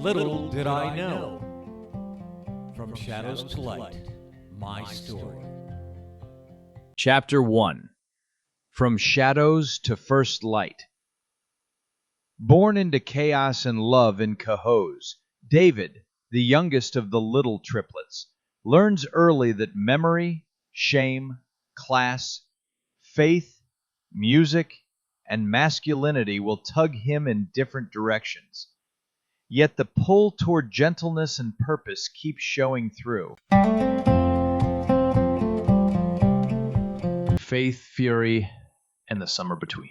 Little did I know. From Shadows to Light, my story. Chapter 1. From Shadows to First Light. Born into chaos and love in Cahos, David, the youngest of the Liddle triplets, learns early that memory, shame, class, faith, music, and masculinity will tug him in different directions. Yet the pull toward gentleness and purpose keeps showing through. Faith, fury, and the summer between.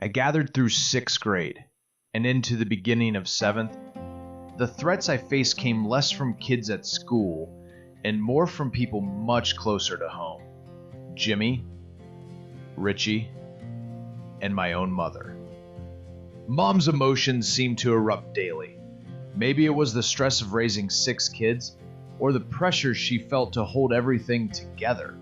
I gathered through 6th grade and into the beginning of 7th. The threats I faced came less from kids at school and more from people much closer to home. Jimmy, Richie, and my own mother. Mom's emotions seemed to erupt daily. Maybe it was the stress of raising 6 kids, or the pressure she felt to hold everything together.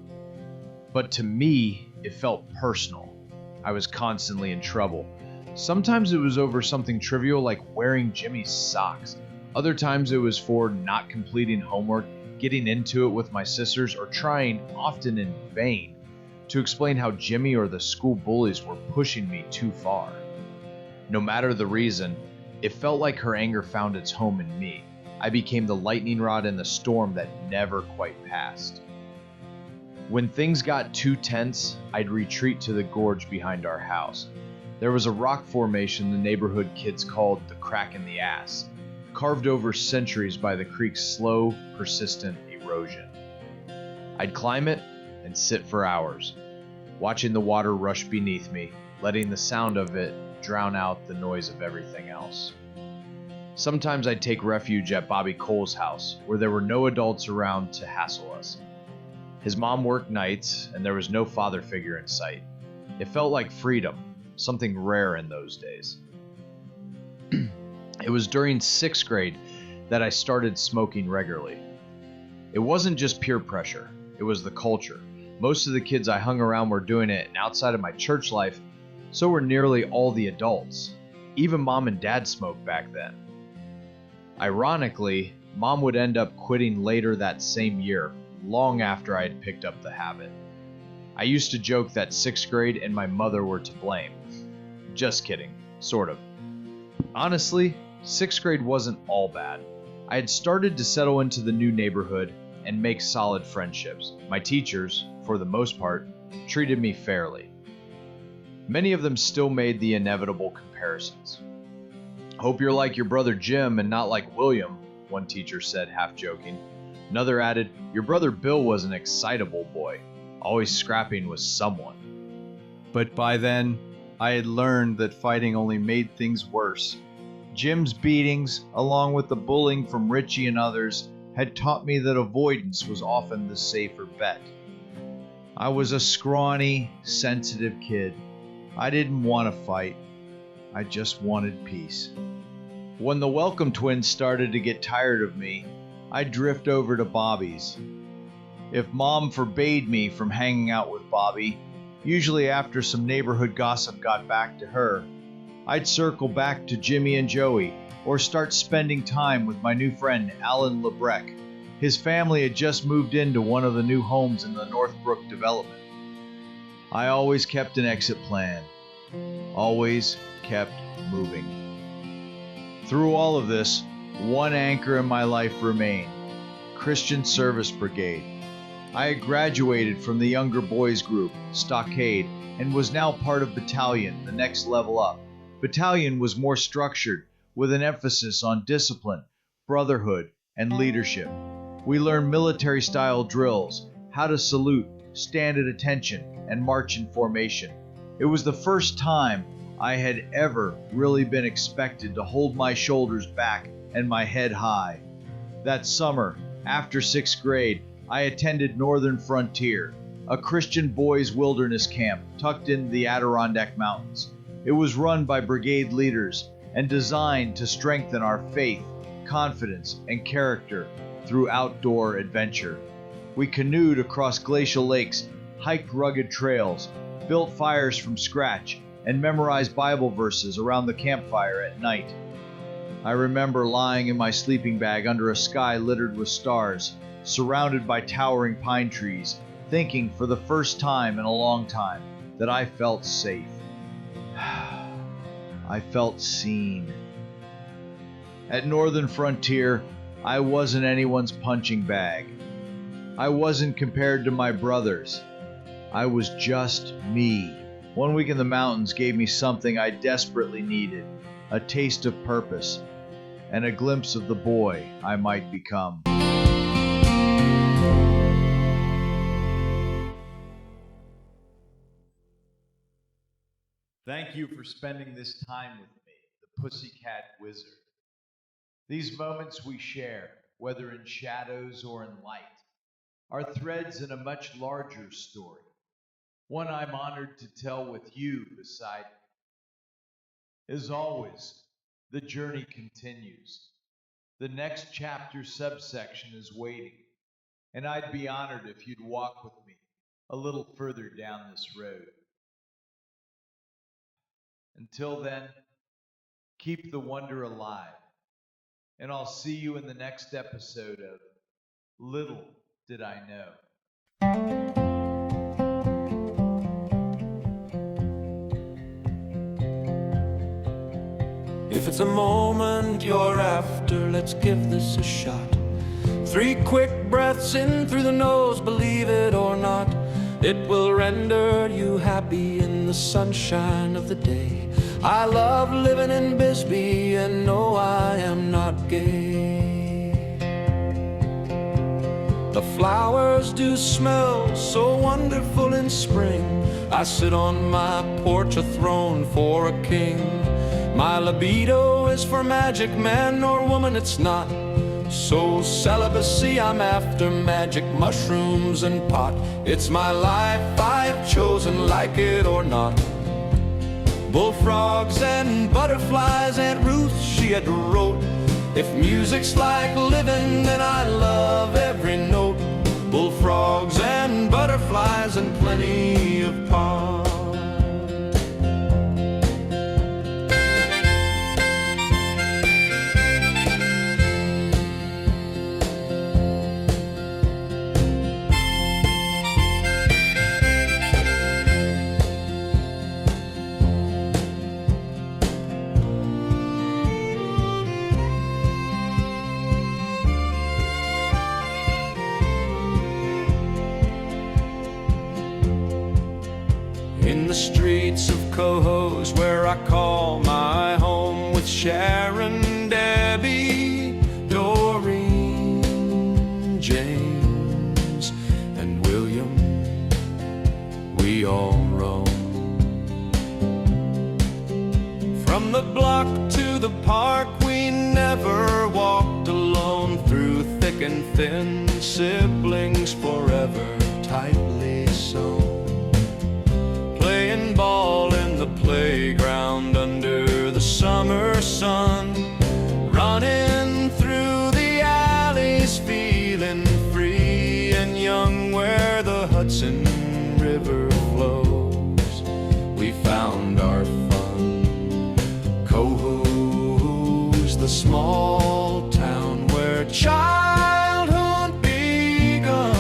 But to me, it felt personal. I was constantly in trouble. Sometimes it was over something trivial like wearing Jimmy's socks. Other times it was for not completing homework, getting into it with my sisters, or trying, often in vain, to explain how Jimmy or the school bullies were pushing me too far. No matter the reason, it felt like her anger found its home in me. I became the lightning rod in the storm that never quite passed. When things got too tense, I'd retreat to the gorge behind our house. There was a rock formation the neighborhood kids called the Crack in the Ass, carved over centuries by the creek's slow, persistent erosion. I'd climb it and sit for hours, watching the water rush beneath me, letting the sound of it drown out the noise of everything else. Sometimes I'd take refuge at Bobbie Cole's house, where there were no adults around to hassle us. His mom worked nights, and there was no father figure in sight. It felt like freedom, something rare in those days. It was during 6th grade that I started smoking regularly. It wasn't just peer pressure, it was the culture. Most of the kids I hung around were doing it, and outside of my church life, so were nearly all the adults. Even mom and dad smoked back then. Ironically, mom would end up quitting later that same year, long after I had picked up the habit. I used to joke that 6th grade and my mother were to blame. Just kidding, sort of. Honestly, 6th grade wasn't all bad. I had started to settle into the new neighborhood and make solid friendships. My teachers, for the most part, treated me fairly. Many of them still made the inevitable comparisons. "Hope you're like your brother Jim and not like William," one teacher said, half joking. Another added, "Your brother Bill was an excitable boy, always scrapping with someone." But by then, I had learned that fighting only made things worse. Jim's beatings, along with the bullying from Richie and others, had taught me that avoidance was often the safer bet. I was a scrawny, sensitive kid. I didn't want to fight. I just wanted peace. When the Welcome twins started to get tired of me, I'd drift over to Bobbie's. If mom forbade me from hanging out with Bobbie, usually after some neighborhood gossip got back to her, I'd circle back to Jimmy and Joey, or start spending time with my new friend Alan Lebrecht. His family had just moved into one of the new homes in the Northbrook development. I always kept an exit plan. Always kept moving. Through all of this, one anchor in my life remained: Christian Service Brigade. I had graduated from the younger boys group, Stockade, and was now part of Battalion, the next level up. Battalion was more structured, with an emphasis on discipline, brotherhood, and leadership. We learned military-style drills, how to salute, stand at attention, and march in formation. It was the first time I had ever really been expected to hold my shoulders back and my head high. That summer, after 6th grade, I attended Northern Frontier, a Christian boys' wilderness camp tucked in the Adirondack Mountains. It was run by brigade leaders and designed to strengthen our faith, confidence, and character through outdoor adventure. We canoed across glacial lakes, hiked rugged trails, built fires from scratch, and memorize Bible verses around the campfire at night. I remember lying in my sleeping bag under a sky littered with stars, surrounded by towering pine trees, thinking for the first time in a long time that I felt safe. I felt seen. At Northern Frontier, I wasn't anyone's punching bag. I wasn't compared to my brothers. I was just me. 1 week in the mountains gave me something I desperately needed, a taste of purpose, and a glimpse of the boy I might become. Thank you for spending this time with me, the Pussycat Wizard. These moments we share, whether in shadows or in light, are threads in a much larger story, one I'm honored to tell with you beside me. As always, the journey continues. The next chapter subsection is waiting, and I'd be honored if you'd walk with me a little further down this road. Until then, keep the wonder alive, and I'll see you in the next episode of Little Did I Know. If it's a moment you're after, let's give this a shot. 3 quick breaths in through the nose, believe it or not. It will render you happy in the sunshine of the day. I love living in Bisbee and no, I am not gay. The flowers do smell so wonderful in spring. I sit on my porch, a throne for a king. My libido is for magic, man or woman it's not. So celibacy, I'm after magic mushrooms and pot. It's my life I've chosen, like it or not. Bullfrogs and butterflies, Aunt Ruth, she had wrote. If music's like living, then I love every note. Bullfrogs and butterflies and plenty of pot. In the streets of Cohoes, where I call my home, with Sharon, Debbie, Doreen, James, and William, we all roam. From the block to the park, we never walked alone. Through thick and thin, siblings forever tightly sewn. Playing ball in the playground under the summer sun, running through the alleys, feeling free and young where the Hudson River flows. We found our fun. Cohoes, the small town where childhood begun.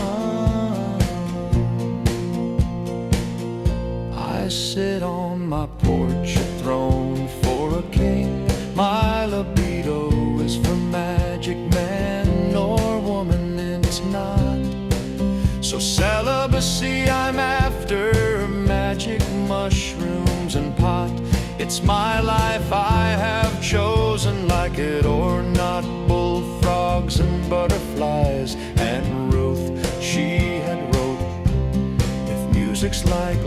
I sit on my porch, a throne for a king. My libido is for magic, man or woman it's not. So celibacy, I'm after magic mushrooms and pot. It's my life I have chosen, like it or not. Bullfrogs and butterflies, and Ruth, she had wrote. If music's like